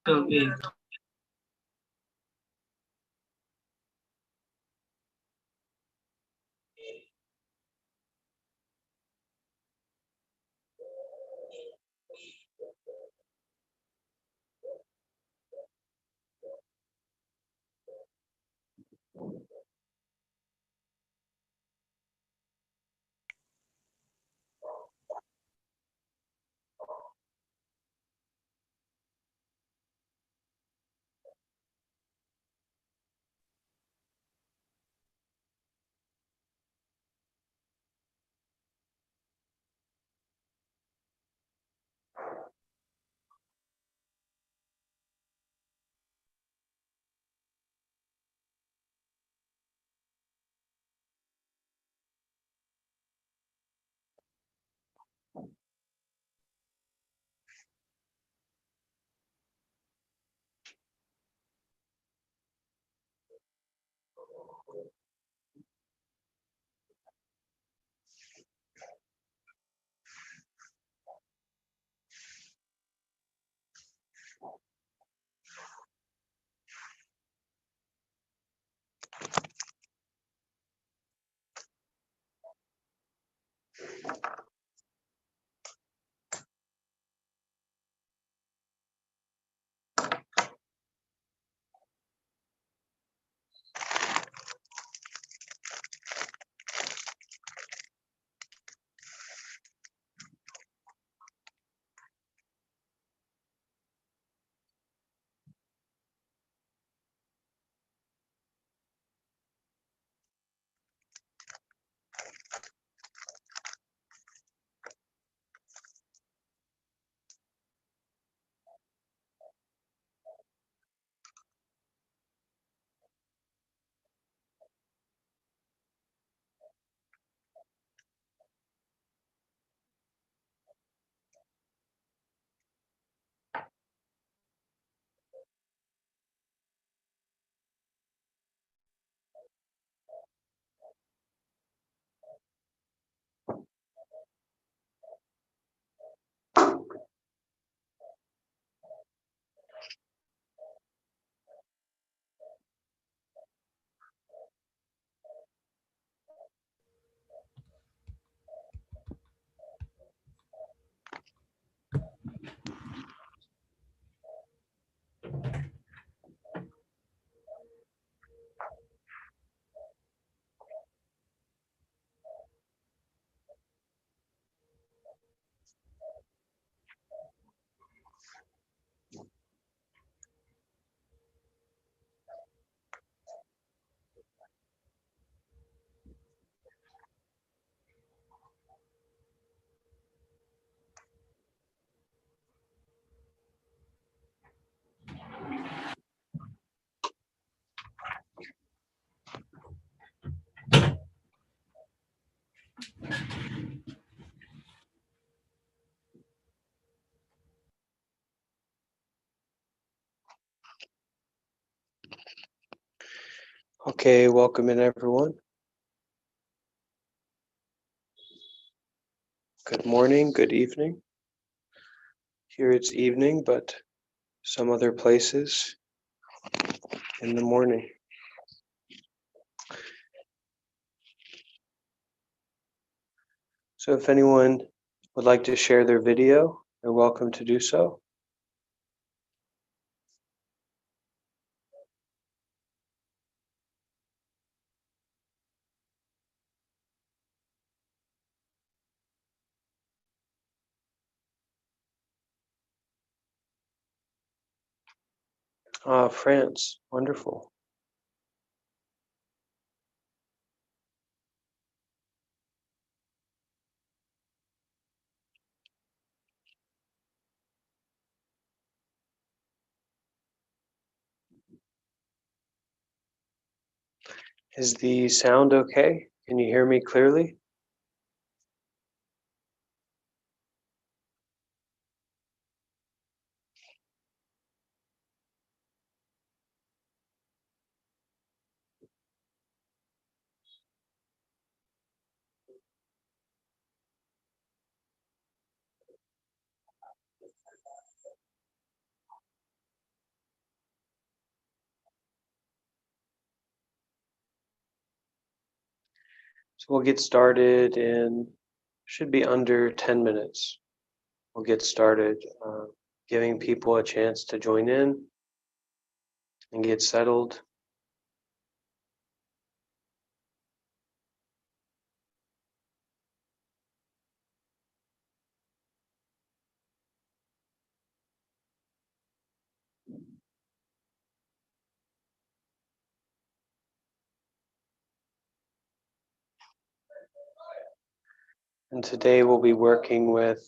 Okay. Okay, welcome in everyone. Good morning, good evening. Here it's evening, but some other places in the morning. So if anyone would like to share their video, they're welcome to do so. France, wonderful. Is the sound okay? Can you hear me clearly? So we'll get started in, should be under 10 minutes. We'll get started giving people a chance to join in and get settled. And today we'll be working with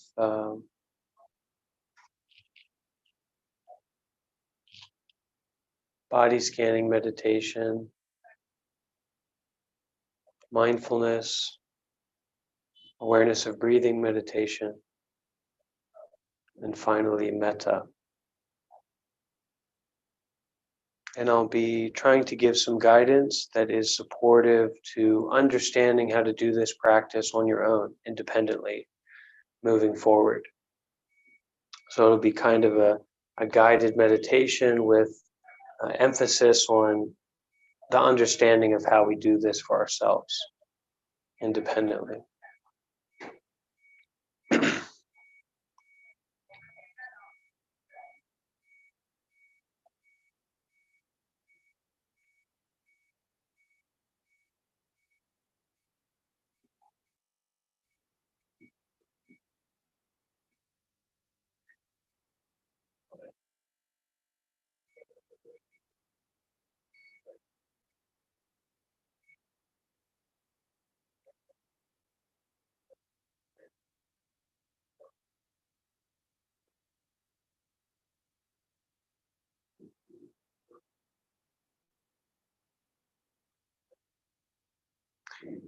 body scanning meditation, mindfulness, awareness of breathing meditation, and finally metta. And I'll be trying to give some guidance that is supportive to understanding how to do this practice on your own, independently, moving forward. So it'll be kind of a guided meditation with emphasis on the understanding of how we do this for ourselves independently.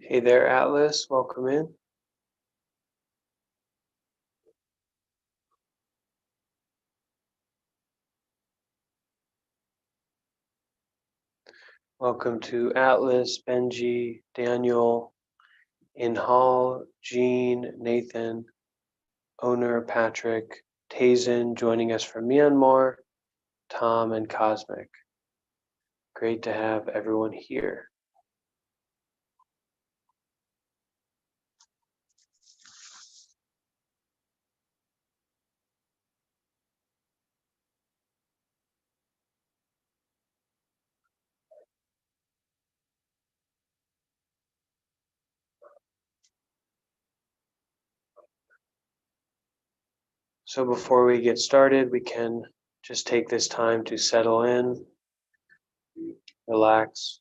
Hey there, Atlas. Welcome in. Welcome to Atlas, Benji, Daniel, Inhal, Jean, Nathan, Owner, Patrick, Tazen joining us from Myanmar, Tom, and Cosmic. Great to have everyone here. So before we get started, we can just take this time to settle in, relax.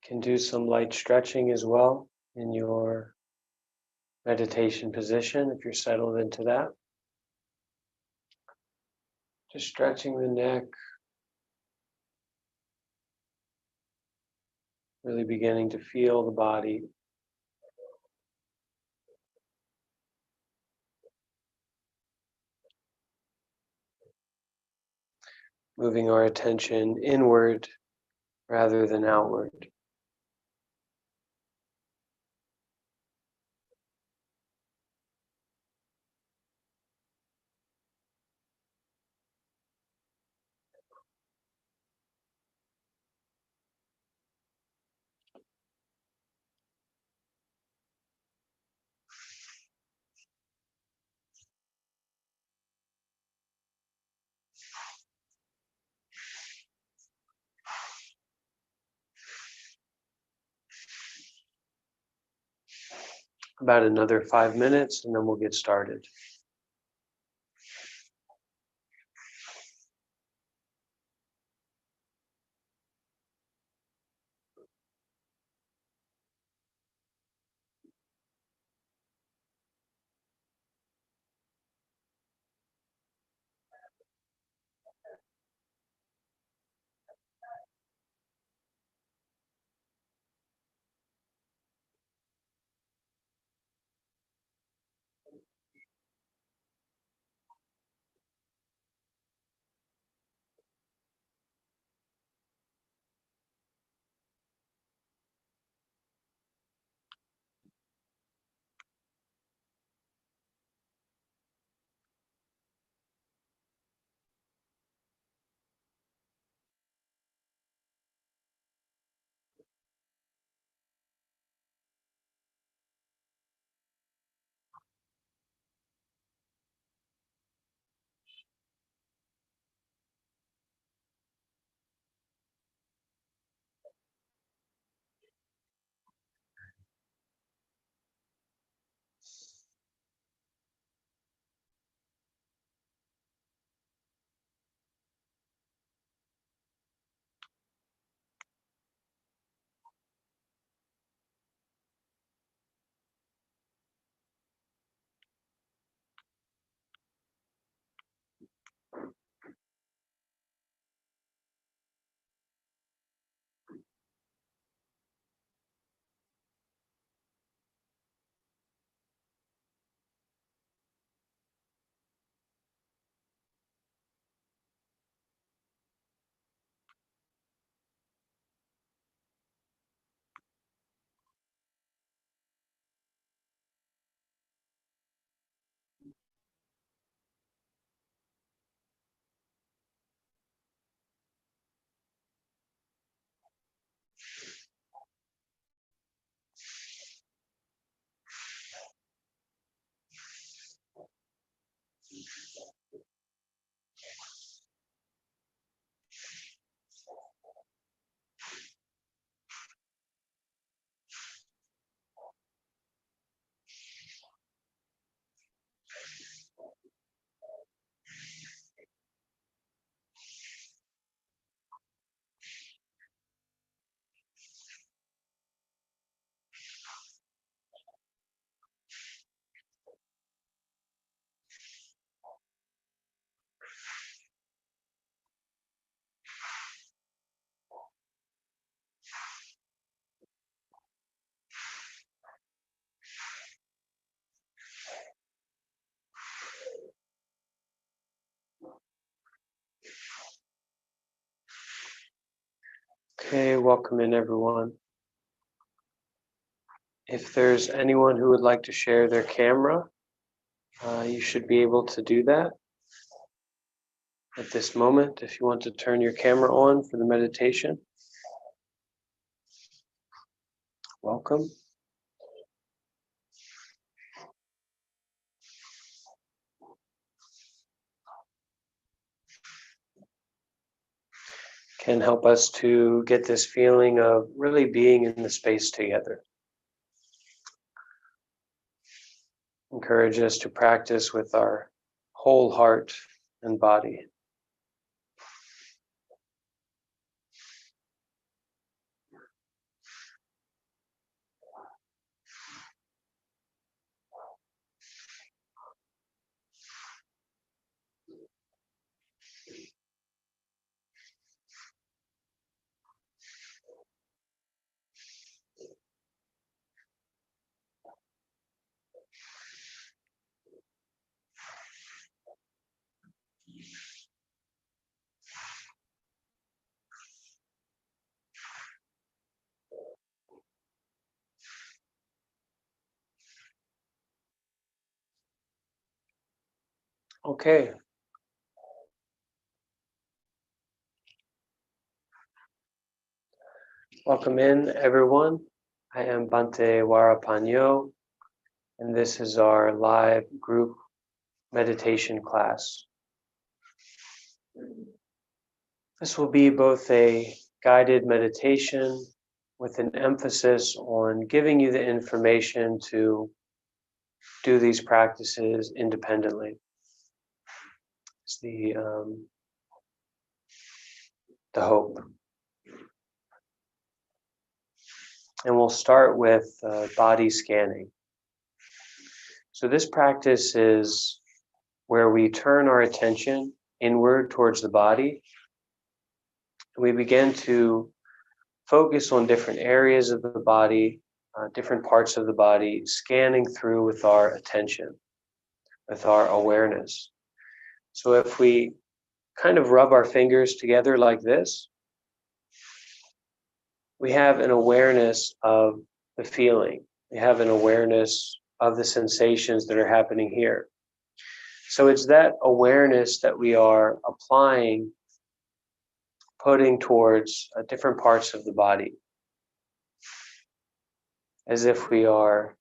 Can do some light stretching as well in your meditation position if you're settled into that. Just stretching the neck, really beginning to feel the body. Moving our attention inward rather than outward. About another 5 minutes and then we'll get started. Okay, welcome in everyone. If there's anyone who would like to share their camera, you should be able to do that at this moment if you want to turn your camera on for the meditation. Welcome. Can help us to get this feeling of really being in the space together. Encourage us to practice with our whole heart and body. Okay. Welcome in, everyone. I am Bhante Varapañños, and this is our live group meditation class. This will be both a guided meditation with an emphasis on giving you the information to do these practices independently. It's the hope. And we'll start with body scanning. So this practice is where we turn our attention inward towards the body. And we begin to focus on different areas of the body, different parts of the body, scanning through with our attention, with our awareness. So if we kind of rub our fingers together like this, we have an awareness of the feeling. We have an awareness of the sensations that are happening here. So it's that awareness that we are applying, putting towards different parts of the body, as if we are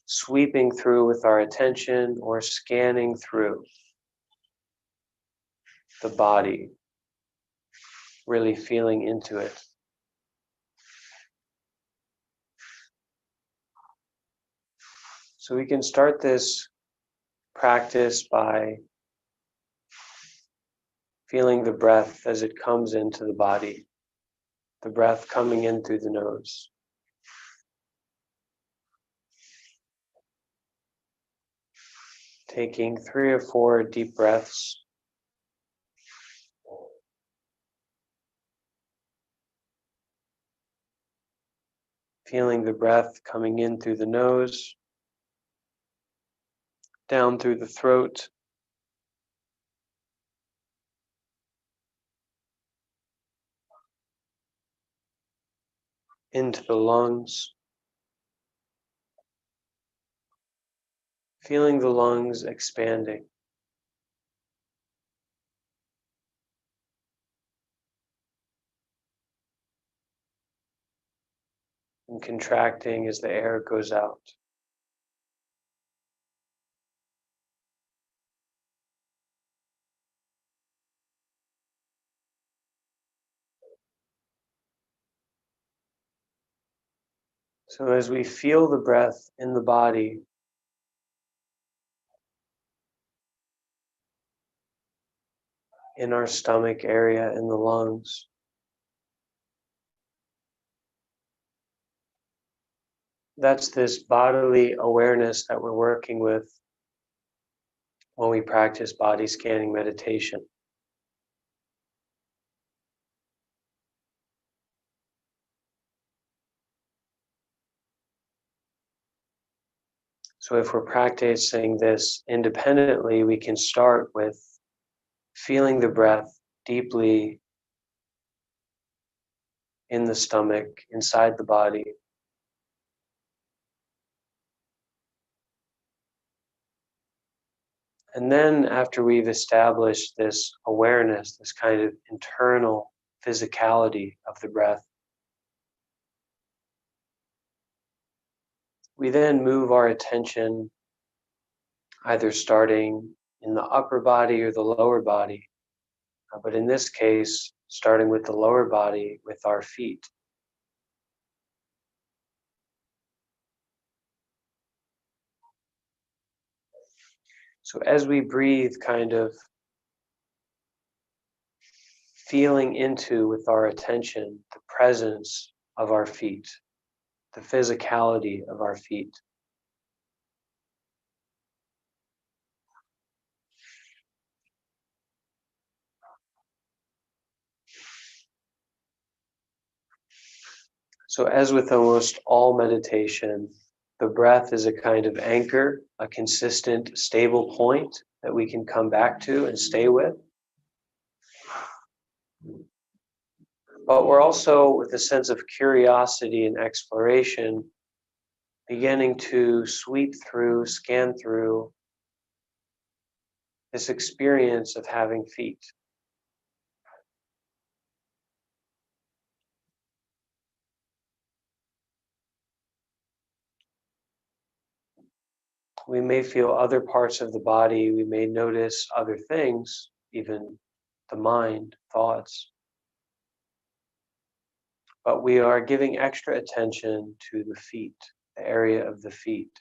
sweeping through with our attention or scanning through the body, really feeling into it. So we can start this practice by feeling the breath as it comes into the body, the breath coming in through the nose. Taking 3 or 4 deep breaths. Feeling the breath coming in through the nose, down through the throat, into the lungs, feeling the lungs expanding. And contracting as the air goes out. So as we feel the breath in the body, in our stomach area, in the lungs, that's this bodily awareness that we're working with when we practice body scanning meditation. So if we're practicing this independently, we can start with feeling the breath deeply in the stomach, inside the body. And then after we've established this awareness, this kind of internal physicality of the breath, we then move our attention either starting in the upper body or the lower body, but in this case, starting with the lower body with our feet. So as we breathe, kind of feeling into with our attention the presence of our feet, the physicality of our feet. So as with almost all meditation, the breath is a kind of anchor, a consistent, stable point that we can come back to and stay with. But we're also, with a sense of curiosity and exploration, beginning to sweep through, scan through this experience of having feet. We may feel other parts of the body, we may notice other things, even the mind, thoughts. But we are giving extra attention to the feet, the area of the feet,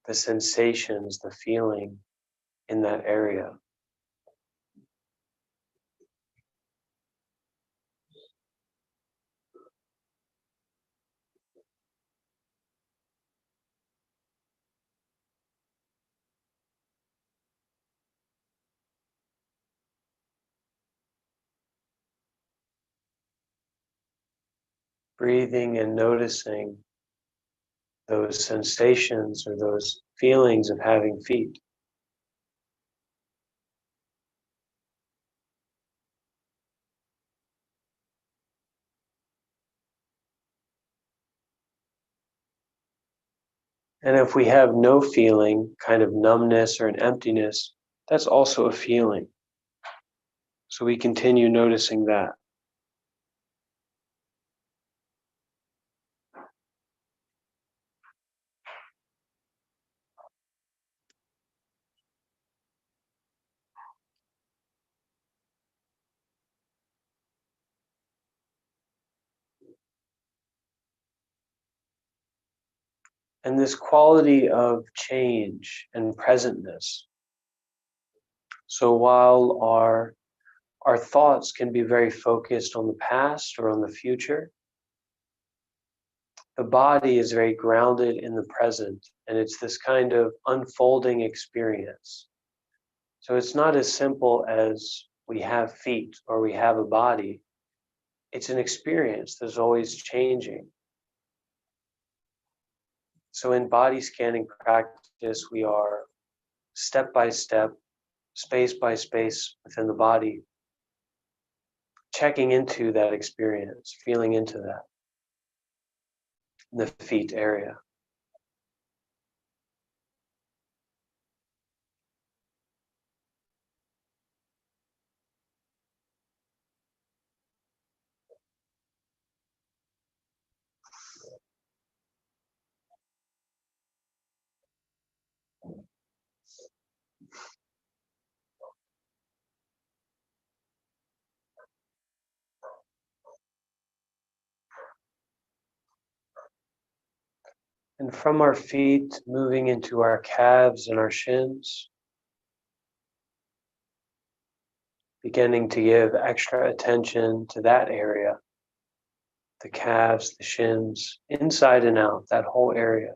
the sensations, the feeling in that area. Breathing and noticing those sensations or those feelings of having feet. And if we have no feeling, kind of numbness or an emptiness, that's also a feeling. So we continue noticing that. And this quality of change and presentness. So while our thoughts can be very focused on the past or on the future, the body is very grounded in the present, and it's this kind of unfolding experience. So it's not as simple as we have feet or we have a body. It's an experience that's always changing. So in body scanning practice, we are step by step, space by space within the body, checking into that experience, feeling into that, in the feet area. And from our feet, moving into our calves and our shins, beginning to give extra attention to that area, the calves, the shins, inside and out, that whole area.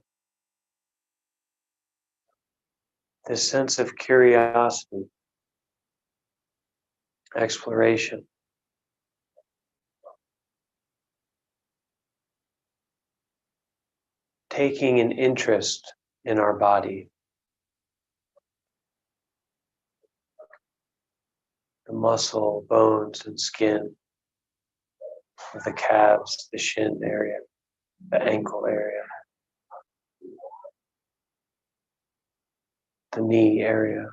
This sense of curiosity, exploration. Taking an interest in our body. The muscle, bones, and skin of the calves, the shin area, the ankle area, the knee area.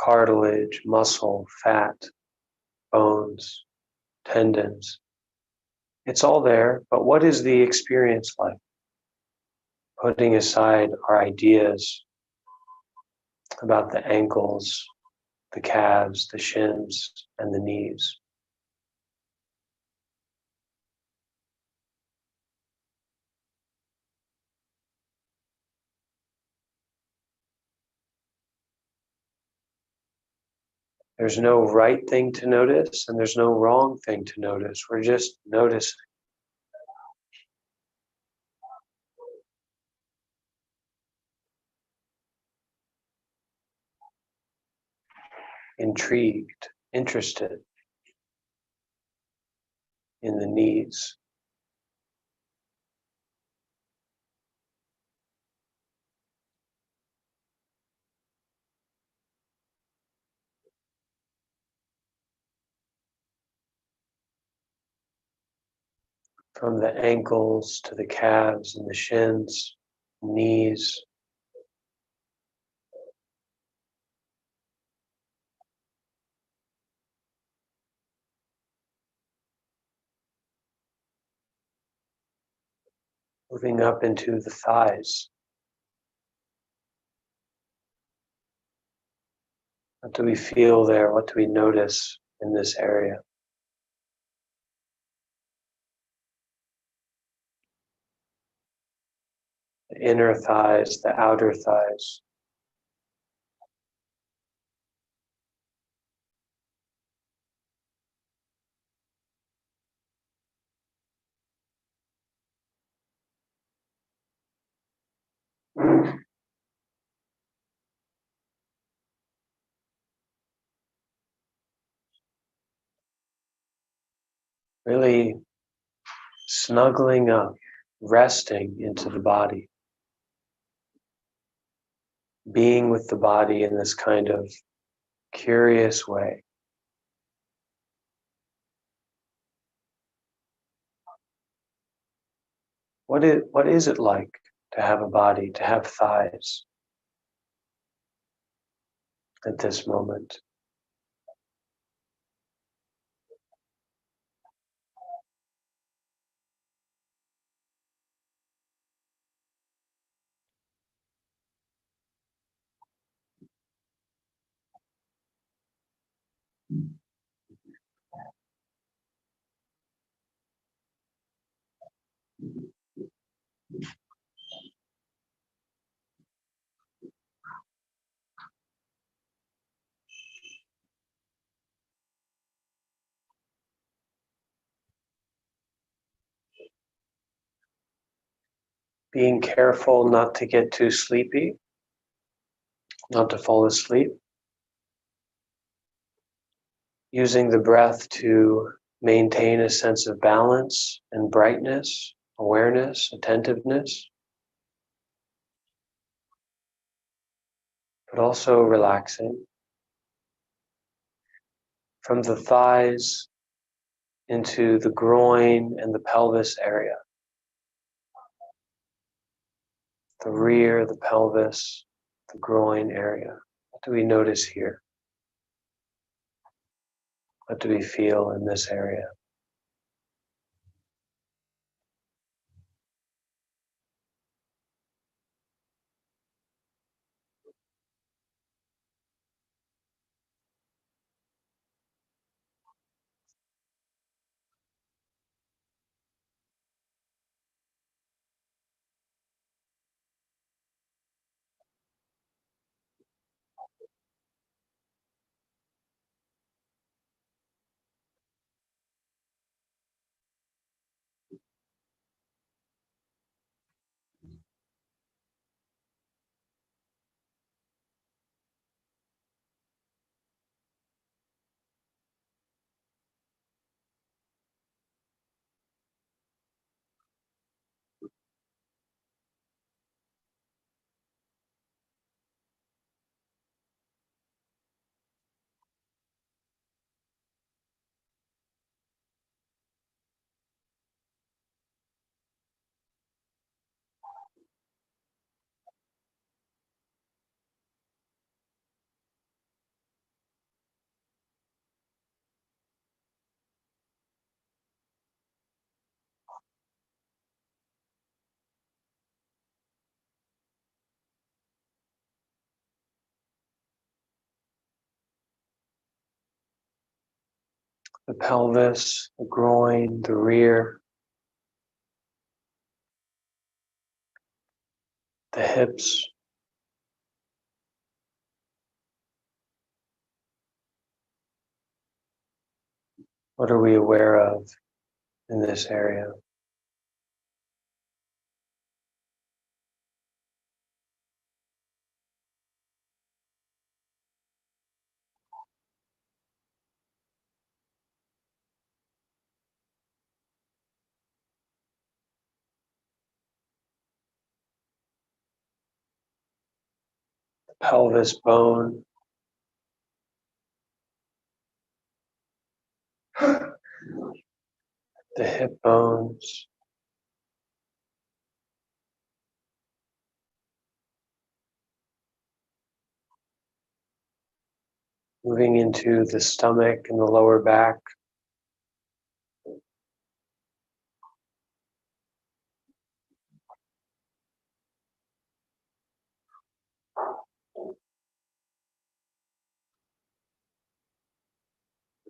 Cartilage, muscle, fat, bones, tendons. It's all there, but what is the experience like? Putting aside our ideas about the ankles, the calves, the shins, and the knees. There's no right thing to notice, and there's no wrong thing to notice. We're just noticing. Intrigued, interested in the needs. from the ankles to the calves and the shins, knees. Moving up into the thighs. What do we feel there? What do we notice in this area? The inner thighs, the outer thighs. Really snuggling up, resting into the body, being with the body in this kind of curious way. What is it like to have a body, to have thighs at this moment? Being careful not to get too sleepy, not to fall asleep. Using the breath to maintain a sense of balance and brightness, awareness, attentiveness, but also relaxing. From the thighs into the groin and the pelvis area. The rear, the pelvis, the groin area. What do we notice here? What do we feel in this area? The pelvis, the groin, the rear, the hips. What are we aware of in this area? The pelvis bone, the hip bones, moving into the stomach and the lower back.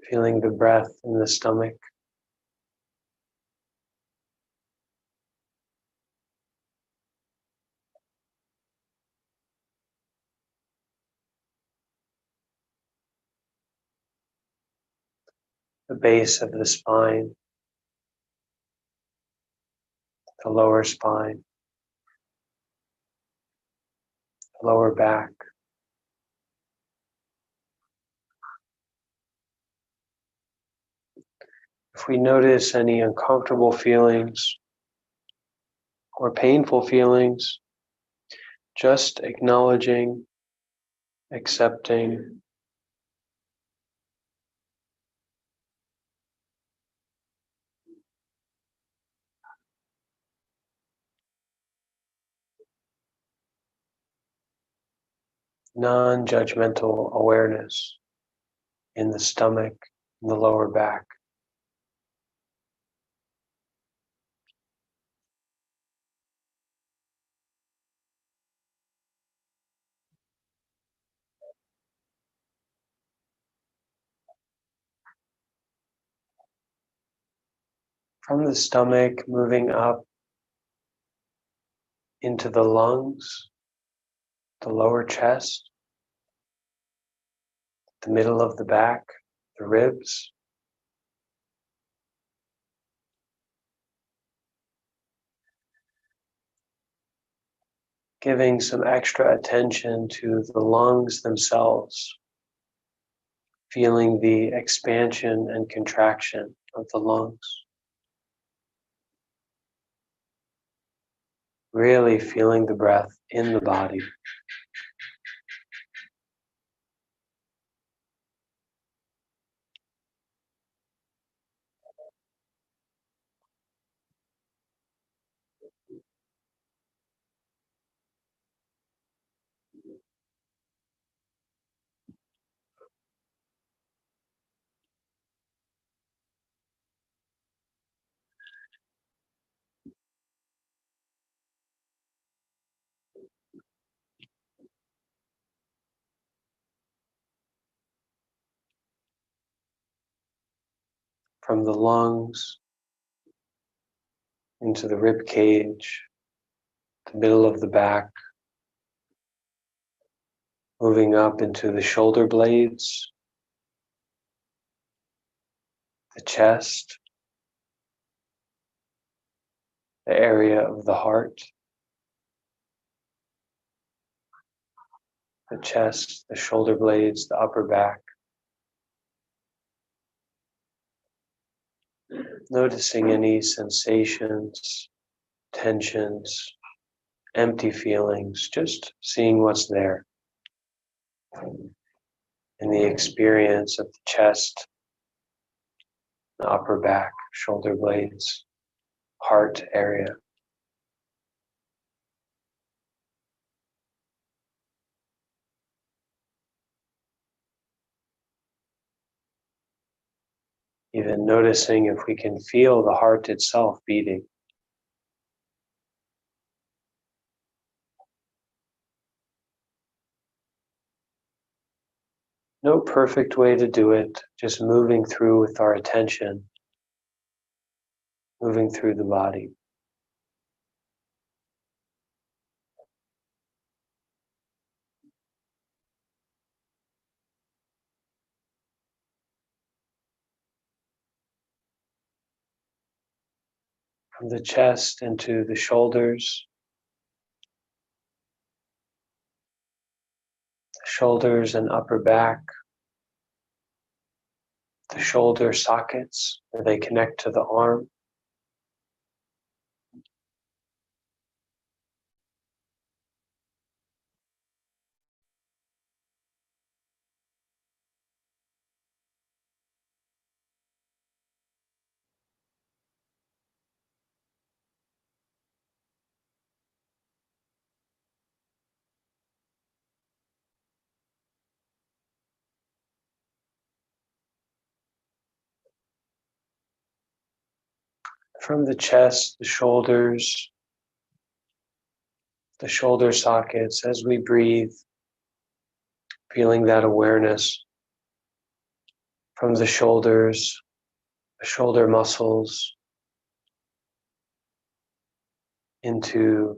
Feeling the breath in the stomach. The base of the spine, the lower spine, the lower back. If we notice any uncomfortable feelings or painful feelings, just acknowledging, accepting, non-judgmental awareness in the stomach, in the lower back. From the stomach, moving up into the lungs, the lower chest, the middle of the back, the ribs. Giving some extra attention to the lungs themselves, feeling the expansion and contraction of the lungs. Really feeling the breath in the body. From the lungs into the rib cage, the middle of the back, moving up into the shoulder blades, the chest, the area of the heart, the chest, the shoulder blades, the upper back. Noticing any sensations, tensions, empty feelings, just seeing what's there in the experience of the chest, the upper back, shoulder blades, heart area. Even noticing if we can feel the heart itself beating. No perfect way to do it, just moving through with our attention, moving through the body. From the chest into the shoulders and upper back, the shoulder sockets where they connect to the arm. from the chest, the shoulder sockets, as we breathe, feeling that awareness from the shoulders, the shoulder muscles, into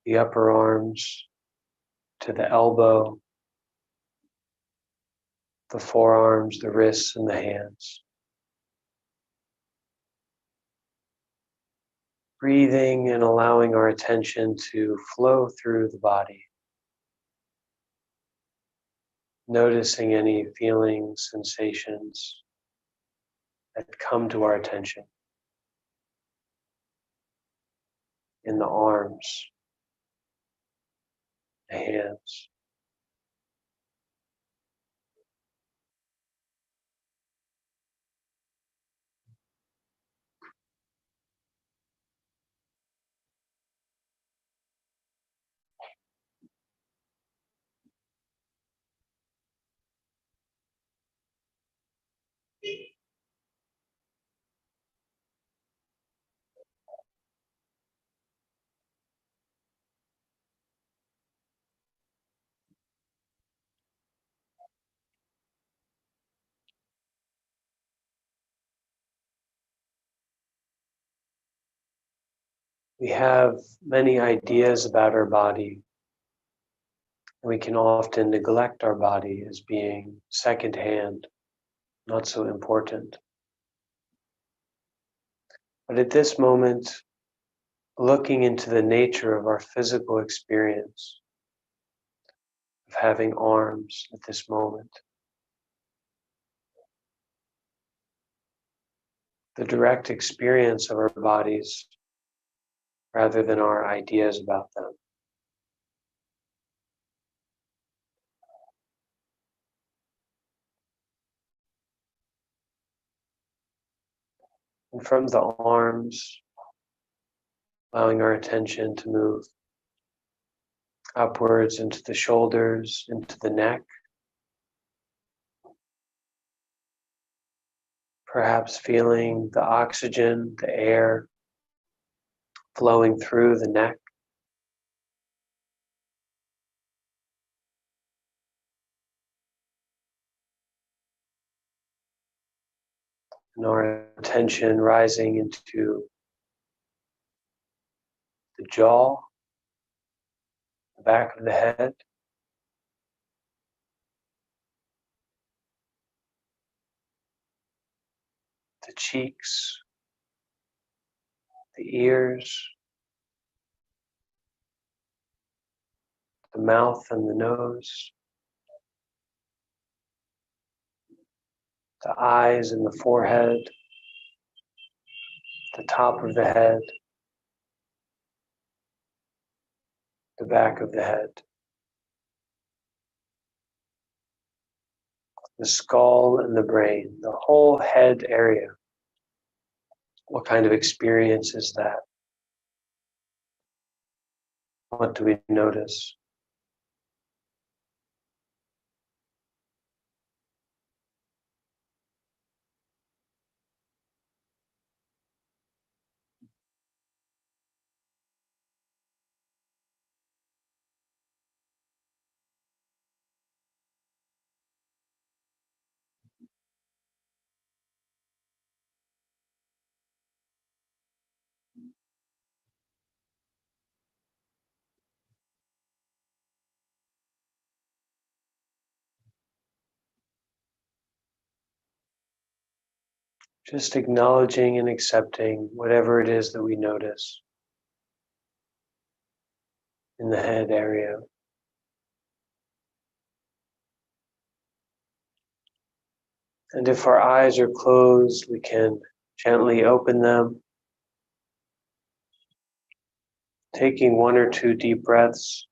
the upper arms, to the elbow, the forearms, the wrists, and the hands. Breathing and allowing our attention to flow through the body. Noticing any feelings, sensations that come to our attention in the arms, the hands. We have many ideas about our body. We can often neglect our body as being secondhand, not so important. But at this moment, looking into the nature of our physical experience, of having arms at this moment, the direct experience of our bodies rather than our ideas about them. And from the arms, allowing our attention to move upwards into the shoulders, into the neck, perhaps feeling the oxygen, the air flowing through the neck. And our attention rising into the jaw, the back of the head, the cheeks, the ears, the mouth and the nose, the eyes and the forehead, the top of the head, the back of the head, the skull and the brain, the whole head area. What kind of experience is that? What do we notice? Just acknowledging and accepting whatever it is that we notice in the head area. And if our eyes are closed, we can gently open them, taking 1 or 2 deep breaths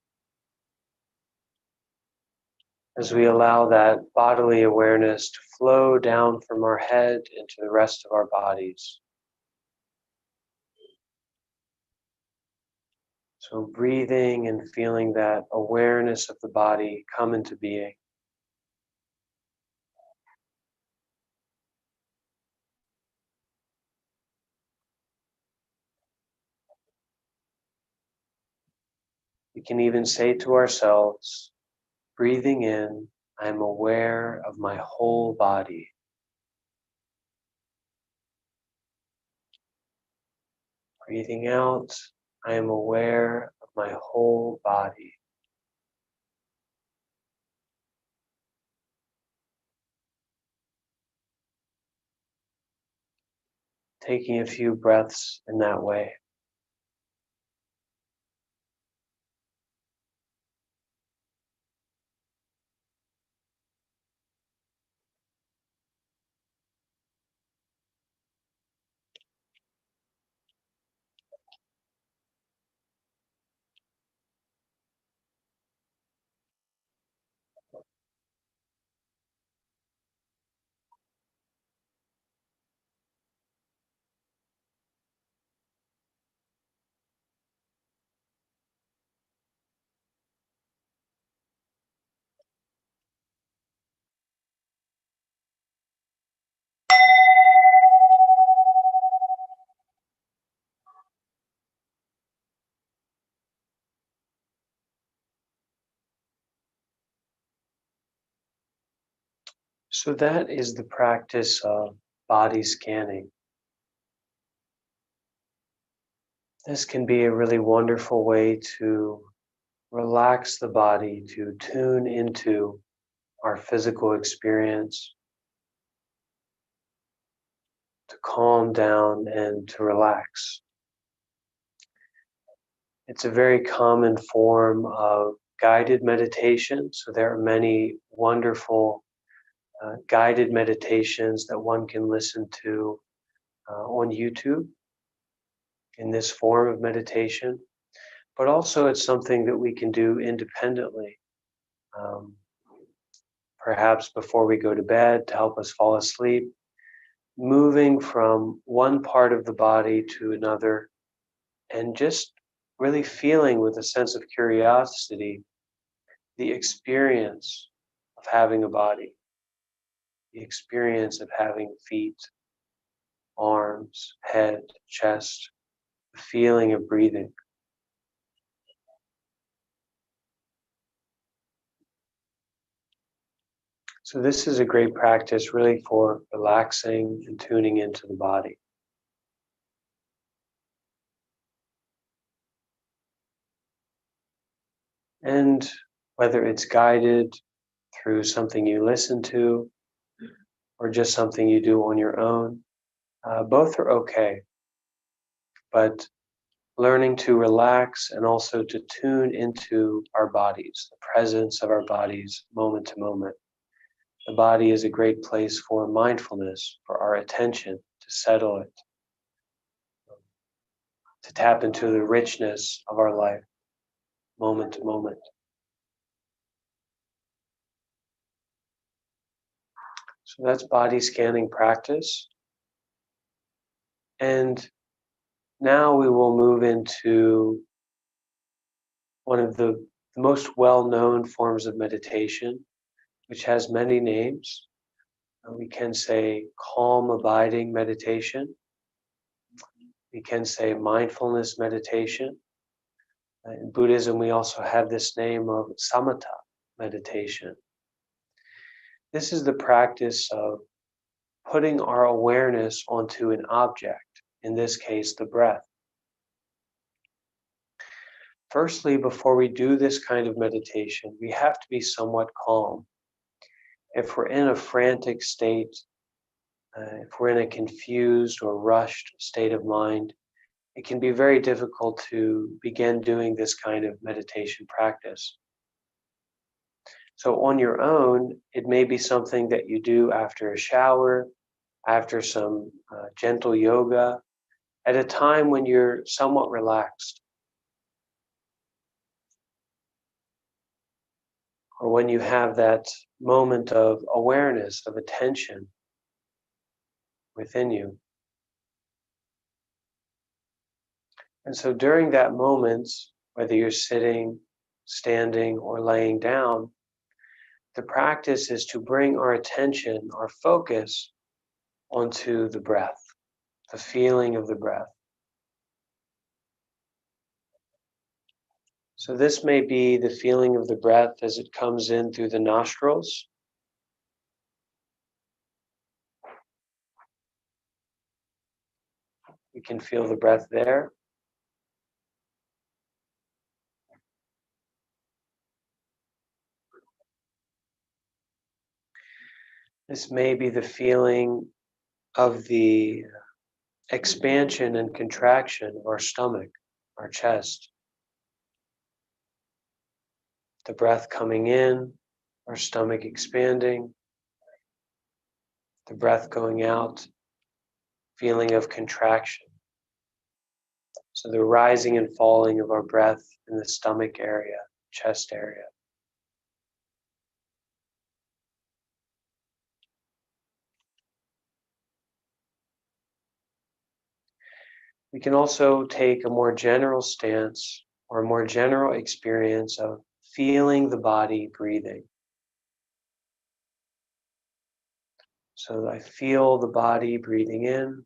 as we allow that bodily awareness to flow down from our head into the rest of our bodies. So breathing and feeling that awareness of the body come into being. We can even say to ourselves, breathing in, I'm aware of my whole body. Breathing out, I am aware of my whole body. Taking a few breaths in that way. So that is the practice of body scanning. This can be a really wonderful way to relax the body, to tune into our physical experience, to calm down and to relax. It's a very common form of guided meditation. So there are many wonderful guided meditations that one can listen to on YouTube in this form of meditation. But also it's something that we can do independently. Um, Perhaps before we go to bed to help us fall asleep, moving from one part of the body to another and just really feeling with a sense of curiosity the experience of having a body, the experience of having feet, arms, head, chest, the feeling of breathing. So this is a great practice really for relaxing and tuning into the body. And whether it's guided through something you listen to or just something you do on your own, both are okay. But learning to relax and also to tune into our bodies, the presence of our bodies moment to moment. The body is a great place for mindfulness, for our attention to settle it, to tap into the richness of our life moment to moment. So that's body scanning practice. And now we will move into one of the most well-known forms of meditation, which has many names. We can say calm abiding meditation. We can say mindfulness meditation. In Buddhism, we also have this name of samatha meditation. This is the practice of putting our awareness onto an object, in this case, the breath. Firstly, before we do this kind of meditation, we have to be somewhat calm. If we're in a frantic state, if we're in a confused or rushed state of mind, it can be very difficult to begin doing this kind of meditation practice. So on your own, it may be something that you do after a shower, after some gentle yoga, at a time when you're somewhat relaxed, or when you have that moment of awareness, of attention within you. And so during that moment, whether you're sitting, standing, or laying down, the practice is to bring our attention, our focus, onto the breath, the feeling of the breath. So this may be the feeling of the breath as it comes in through the nostrils. You can feel the breath there. This may be the feeling of the expansion and contraction of our stomach, our chest. The breath coming in, our stomach expanding. The breath going out, feeling of contraction. So the rising and falling of our breath in the stomach area, chest area. We can also take a more general stance or a more general experience of feeling the body breathing. So I feel the body breathing in.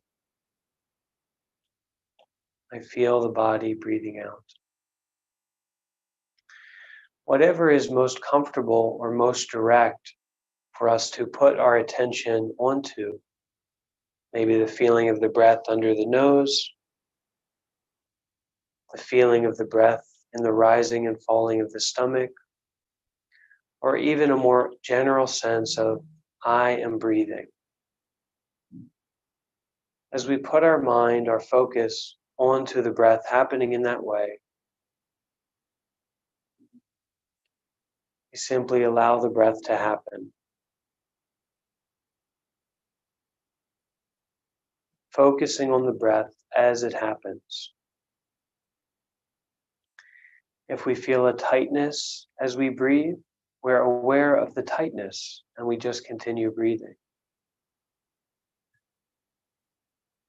I feel the body breathing out. Whatever is most comfortable or most direct for us to put our attention onto. Maybe the feeling of the breath under the nose, the feeling of the breath in the rising and falling of the stomach, or even a more general sense of I am breathing. As we put our mind, our focus onto the breath happening in that way, we simply allow the breath to happen. Focusing on the breath as it happens. If we feel a tightness as we breathe, we're aware of the tightness and we just continue breathing.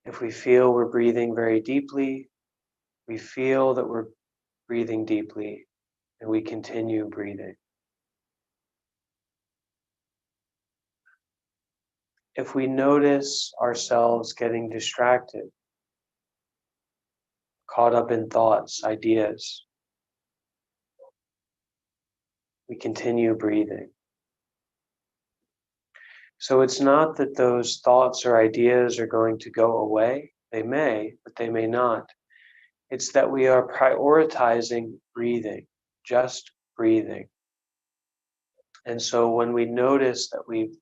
If we feel we're breathing very deeply, we feel that we're breathing deeply and we continue breathing. If we notice ourselves getting distracted, caught up in thoughts, ideas, we continue breathing. So it's not that those thoughts or ideas are going to go away. They may, but they may not. It's that we are prioritizing breathing, just breathing. And so when we notice that we've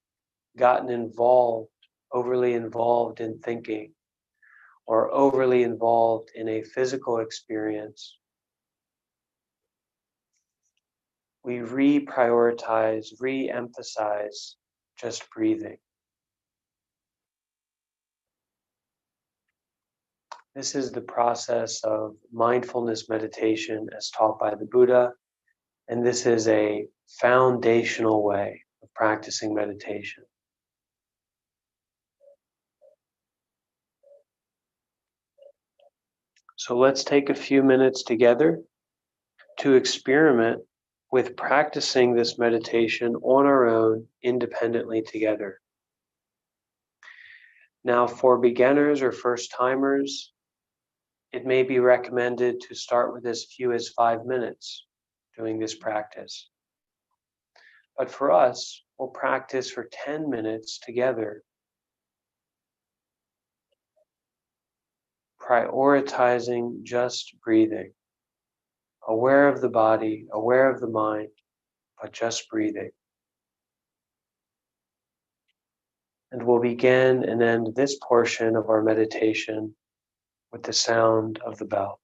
gotten involved, overly involved in thinking, or overly involved in a physical experience, we reprioritize, re-emphasize just breathing. This is the process of mindfulness meditation as taught by the Buddha, and this is a foundational way of practicing meditation. So let's take a few minutes together to experiment with practicing this meditation on our own, independently together. Now, for beginners or first-timers, it may be recommended to start with as few as 5 minutes doing this practice. But for us, we'll practice for 10 minutes together, prioritizing just breathing, aware of the body, aware of the mind, but just breathing. And we'll begin and end this portion of our meditation with the sound of the bell.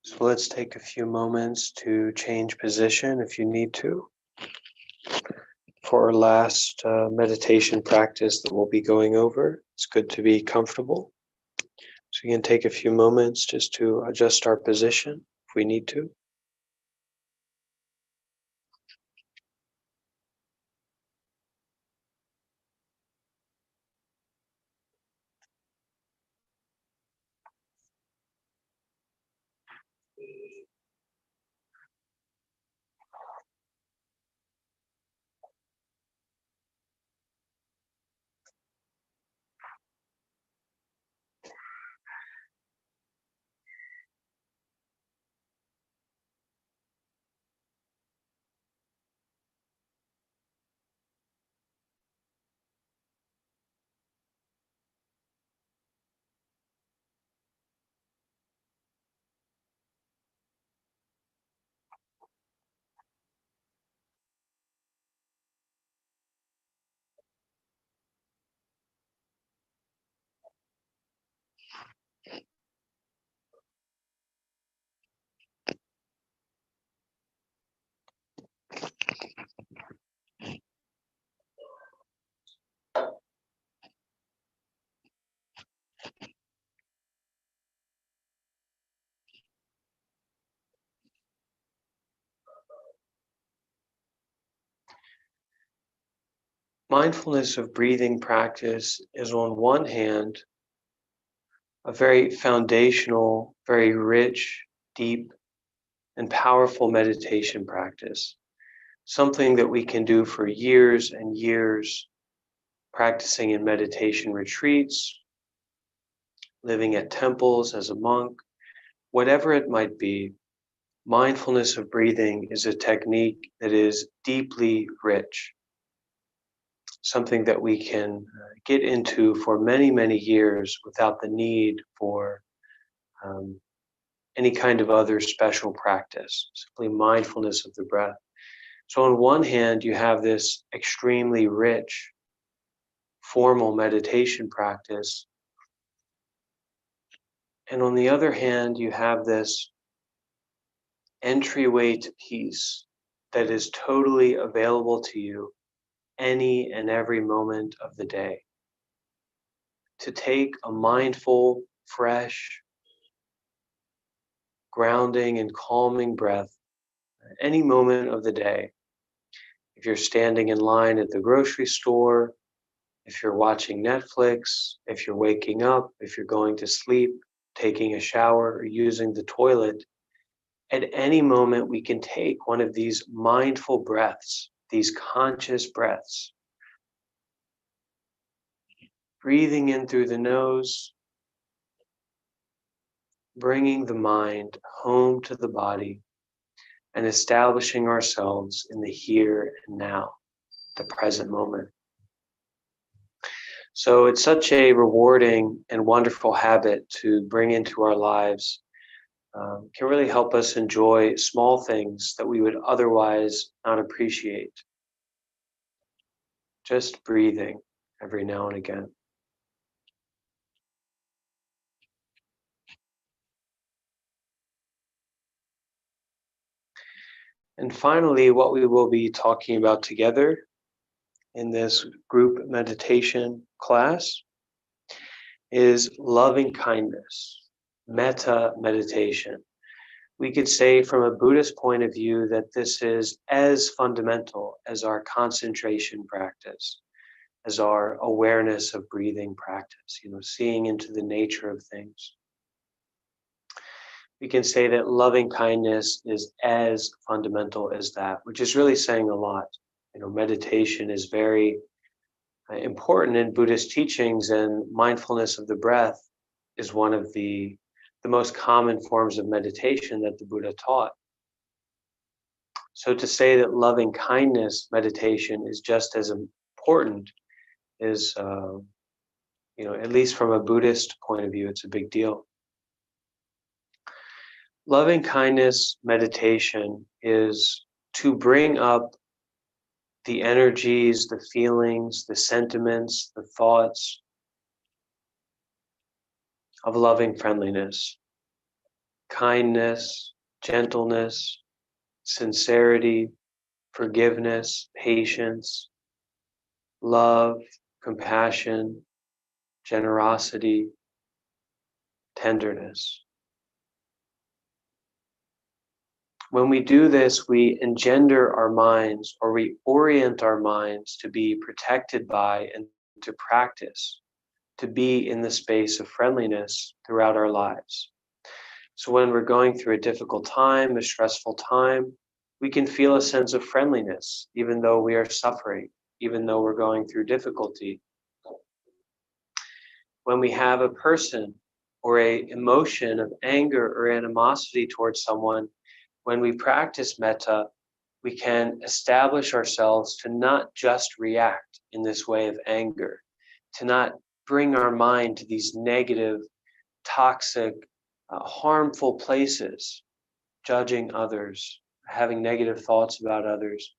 So let's take a few moments to change position if you need to. For our last meditation practice that we'll be going over, it's good to be comfortable. So you can take a few moments just to adjust our position if we need to. Mindfulness of breathing practice is, on one hand, a very foundational, very rich, deep, and powerful meditation practice. Something that we can do for years and years, practicing in meditation retreats, living at temples as a monk, whatever it might be. Mindfulness of breathing is a technique that is deeply rich, something that we can get into for many, many years without the need for um, any kind of other special practice, simply mindfulness of the breath. So on one hand, you have this extremely rich, formal meditation practice. And on the other hand, you have this entryway to peace that is totally available to you any and every moment of the day. To take a mindful, fresh, grounding and calming breath any moment of the day. If you're standing in line at the grocery store, if you're watching Netflix, if you're waking up, if you're going to sleep, taking a shower, or using the toilet, at any moment we can take one of these mindful breaths, these conscious breaths. Breathing in through the nose, bringing the mind home to the body, and establishing ourselves in the here and now, the present moment. So it's such a rewarding and wonderful habit to bring into our lives. Can really help us enjoy small things that we would otherwise not appreciate. Just breathing every now and again. And finally, what we will be talking about together in this group meditation class is loving kindness, metta meditation. We could say from a Buddhist point of view that this is as fundamental as our concentration practice, as our awareness of breathing practice, seeing into the nature of things. We can say that loving kindness is as fundamental as that, which is really saying a lot. Meditation is very important in Buddhist teachings, and mindfulness of the breath is one of the most common forms of meditation that the Buddha taught. So to say that loving kindness meditation is just as important is, at least from a Buddhist point of view, it's a big deal. Loving kindness meditation is to bring up the energies, the feelings, the sentiments, the thoughts of loving friendliness, kindness, gentleness, sincerity, forgiveness, patience, love, compassion, generosity, tenderness. When we do this, we engender our minds, or we orient our minds to be protected by and to practice, to be in the space of friendliness throughout our lives. So when we're going through a difficult time, a stressful time, we can feel a sense of friendliness, even though we are suffering, even though we're going through difficulty. When we have a person or an emotion of anger or animosity towards someone, when we practice metta, we can establish ourselves to not just react in this way of anger, to not bring our mind to these negative, toxic, harmful places, judging others, having negative thoughts about others.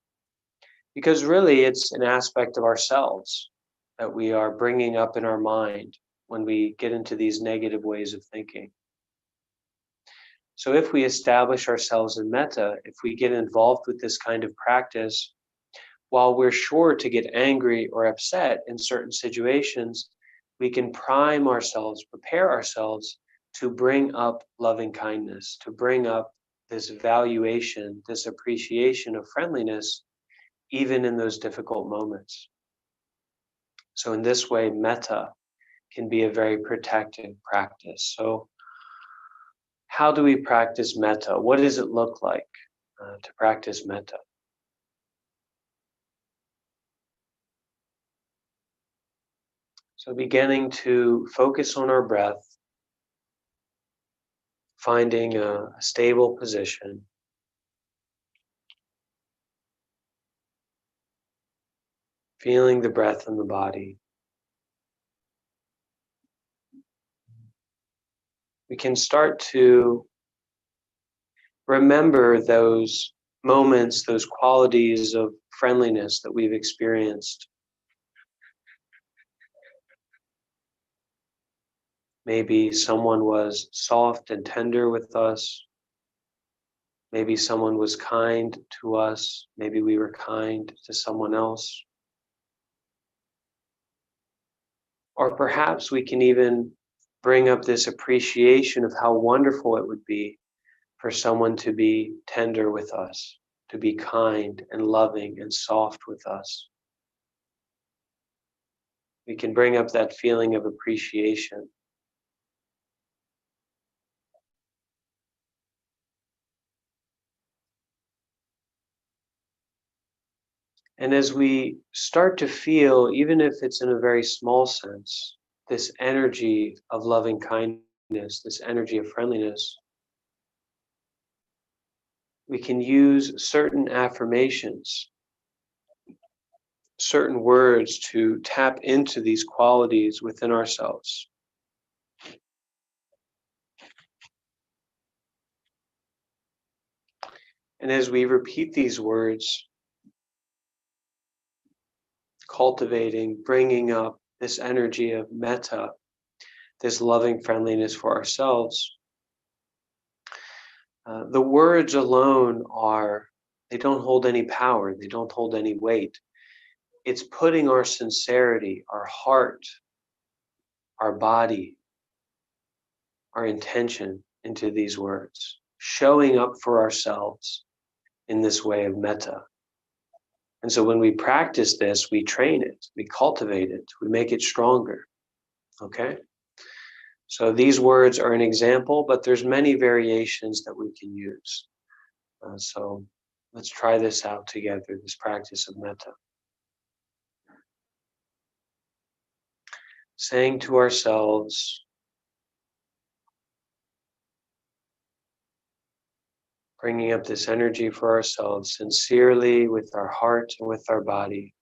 Because really it's an aspect of ourselves that we are bringing up in our mind when we get into these negative ways of thinking. So if we establish ourselves in metta, if we get involved with this kind of practice, while we're sure to get angry or upset in certain situations, we can prime ourselves, prepare ourselves to bring up loving kindness, to bring up this valuation, this appreciation of friendliness, even in those difficult moments. So in this way, metta can be a very protective practice. So how do we practice metta? What does it look like to practice metta? So beginning to focus on our breath, finding a stable position, feeling the breath in the body. We can start to remember those moments, those qualities of friendliness that we've experienced. Maybe someone was soft and tender with us. Maybe someone was kind to us. Maybe we were kind to someone else. Or perhaps we can even bring up this appreciation of how wonderful it would be for someone to be tender with us, to be kind and loving and soft with us. We can bring up that feeling of appreciation. And as we start to feel, even if it's in a very small sense, this energy of loving kindness, this energy of friendliness, we can use certain affirmations, certain words to tap into these qualities within ourselves. And as we repeat these words, cultivating, bringing up this energy of metta, this loving friendliness for ourselves, the words alone they don't hold any power, they don't hold any weight. It's putting our sincerity, our heart, our body, our intention into these words, showing up for ourselves in this way of metta. And so when we practice this, we train it, we cultivate it, we make it stronger. Okay? So these words are an example, but there's many variations that we can use. So let's try this out together, this practice of metta. Saying to ourselves, bringing up this energy for ourselves sincerely with our heart and with our body,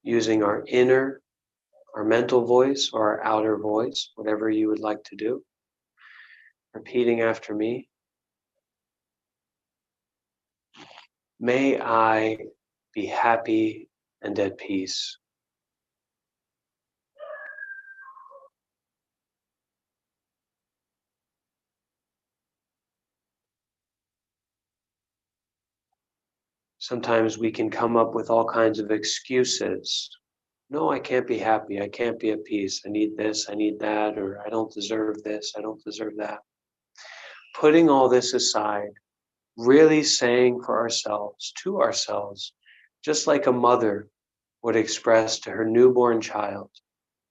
using our inner, our mental voice or our outer voice, whatever you would like to do. Repeating after me. May I be happy and at peace. Sometimes we can come up with all kinds of excuses. No, I can't be happy. I can't be at peace. I need this, I need that, or I don't deserve this, I don't deserve that. Putting all this aside, really saying for ourselves, to ourselves, just like a mother would express to her newborn child,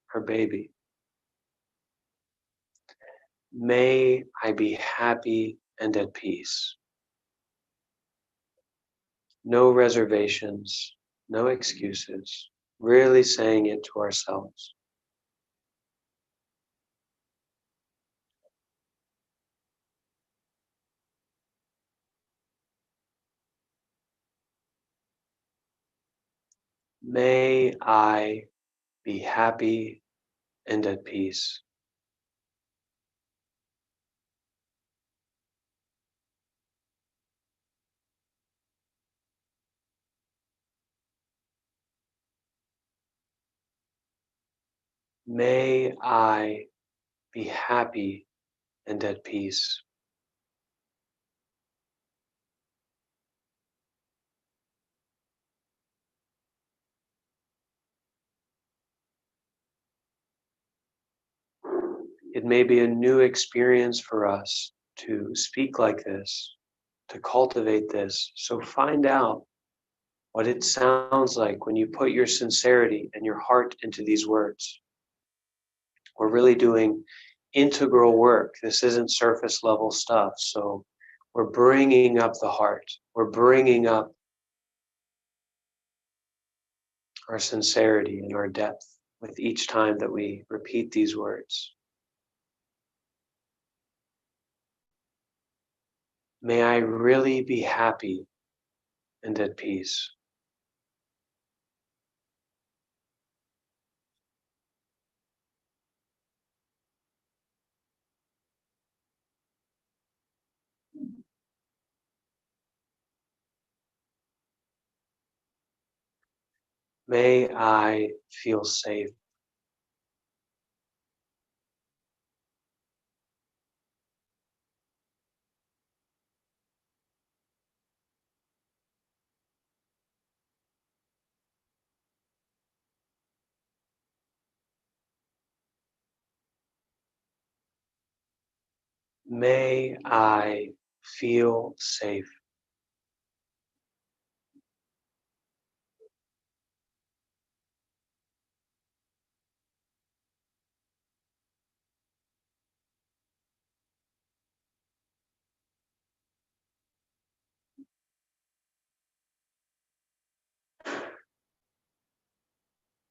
her baby, may I be happy and at peace. No reservations, no excuses, really saying it to ourselves. May I be happy and at peace. May I be happy and at peace. It may be a new experience for us to speak like this, to cultivate this. So find out what it sounds like when you put your sincerity and your heart into these words. We're really doing integral work. This isn't surface level stuff. So we're bringing up the heart. We're bringing up our sincerity and our depth with each time that we repeat these words. May I really be happy and at peace. May I feel safe. May I feel safe.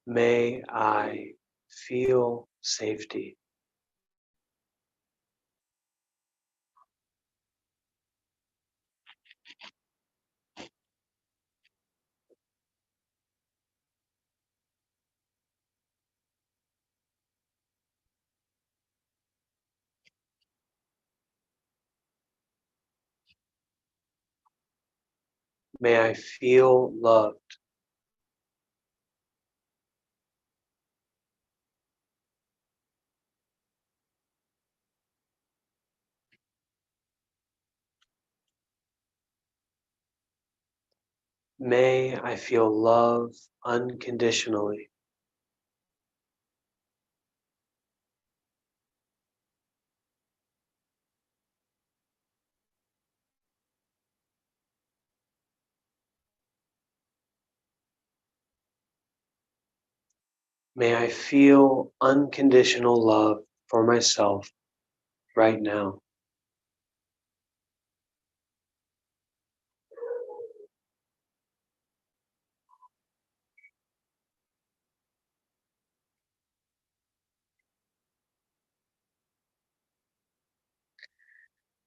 May I feel safety. May I feel loved. May I feel love unconditionally. May I feel unconditional love for myself right now.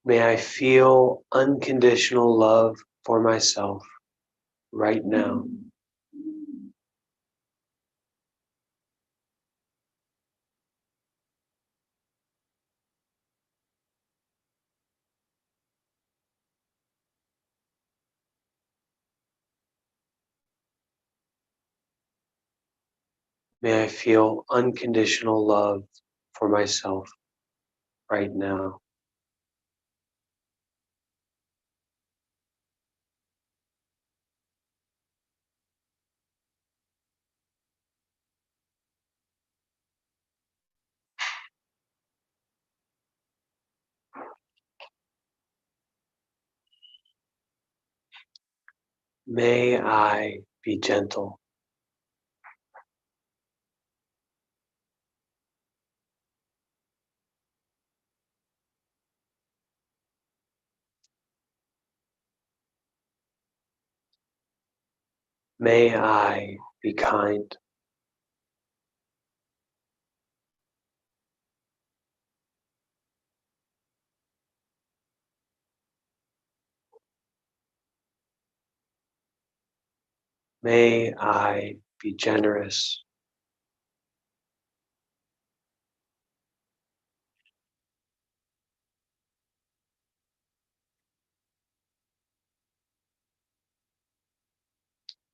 May I feel unconditional love for myself right now. May I feel unconditional love for myself right now. May I be gentle. May I be kind. May I be generous.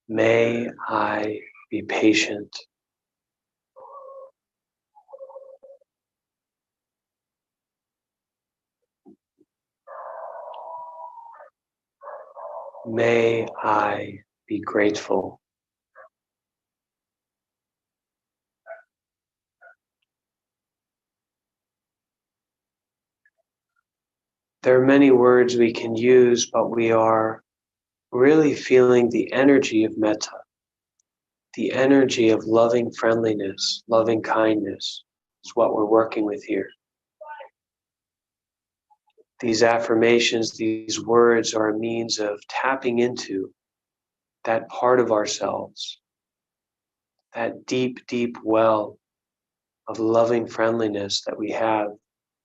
May I be patient. May I be grateful. There are many words we can use, but we are really feeling the energy of metta, the energy of loving friendliness, loving kindness is what we're working with here. These affirmations, these words are a means of tapping into that part of ourselves, that deep, deep well of loving friendliness that we have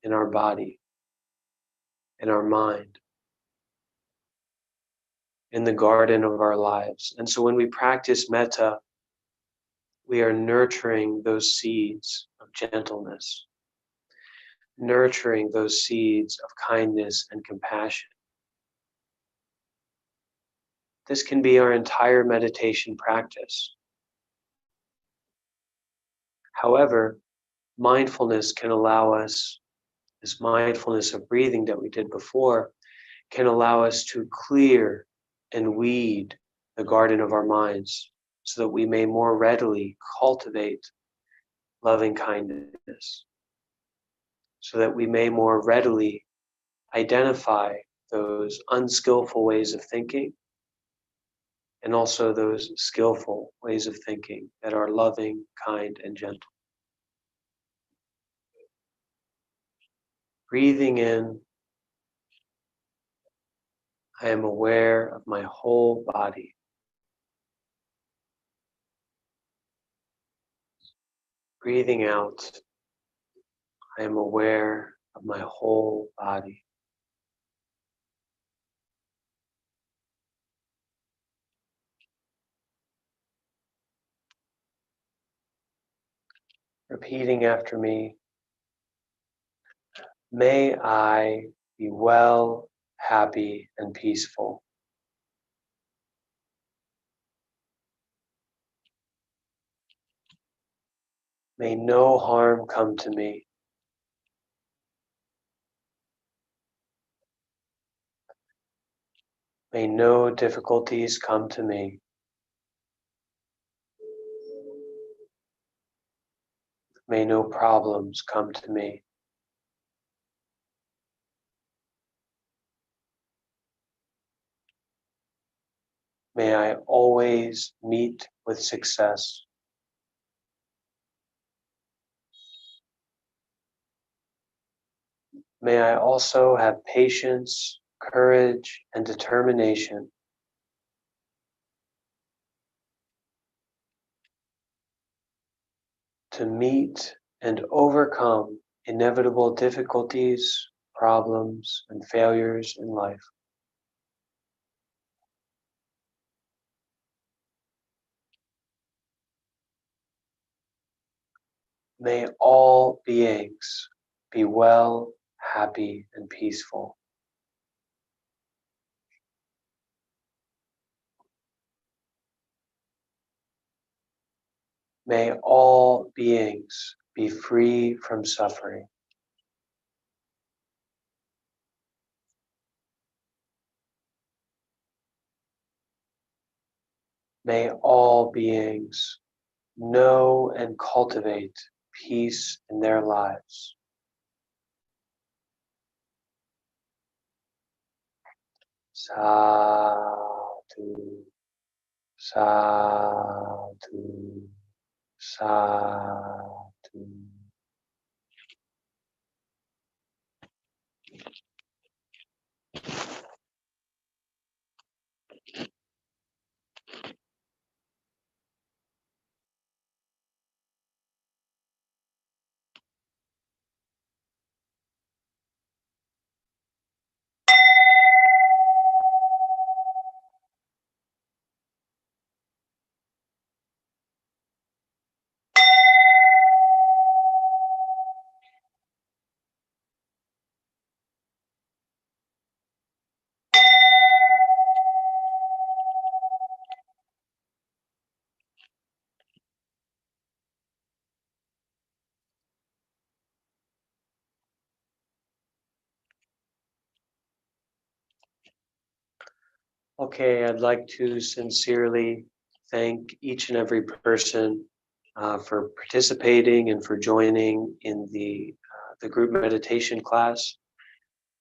in our body, in our mind, in the garden of our lives. And so when we practice metta, we are nurturing those seeds of gentleness, nurturing those seeds of kindness and compassion. This can be our entire meditation practice. However, mindfulness can allow us, this mindfulness of breathing that we did before, can allow us to clear and weed the garden of our minds so that we may more readily cultivate loving kindness, so that we may more readily identify those unskillful ways of thinking and also those skillful ways of thinking that are loving, kind, and gentle. Breathing in, I am aware of my whole body. Breathing out, I am aware of my whole body. Repeating after me, may I be well, happy, and peaceful. May no harm come to me. May no difficulties come to me. May no problems come to me. May I always meet with success. May I also have patience, courage, and determination to meet and overcome inevitable difficulties, problems, and failures in life. May all beings be well, happy, and peaceful. May all beings be free from suffering. May all beings know and cultivate peace in their lives. Sadhu, sadhu, sadhu. Okay, I'd like to sincerely thank each and every person for participating and for joining in the group meditation class.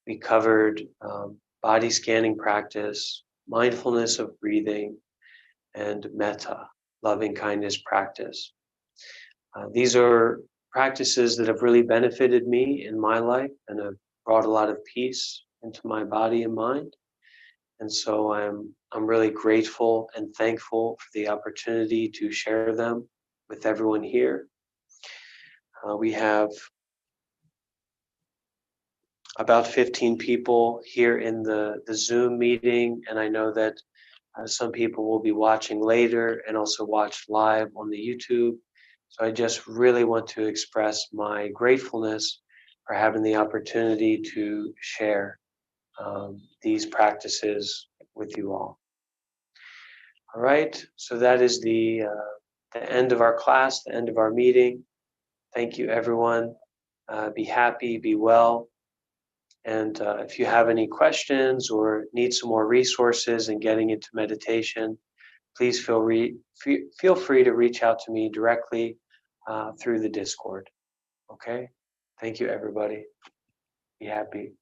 We covered body scanning practice, mindfulness of breathing, and metta, loving kindness practice. These are practices that have really benefited me in my life and have brought a lot of peace into my body and mind. And so I'm really grateful and thankful for the opportunity to share them with everyone here. We have about 15 people here in the Zoom meeting, and I know that some people will be watching later and also watch live on the YouTube. So I just really want to express my gratefulness for having the opportunity to share these practices with you all. All right, so that is the end of our class, the end of our meeting. Thank you, everyone. Be happy, be well. And if you have any questions or need some more resources in getting into meditation, please feel free to reach out to me directly through the Discord. Okay? Thank you, everybody. Be happy.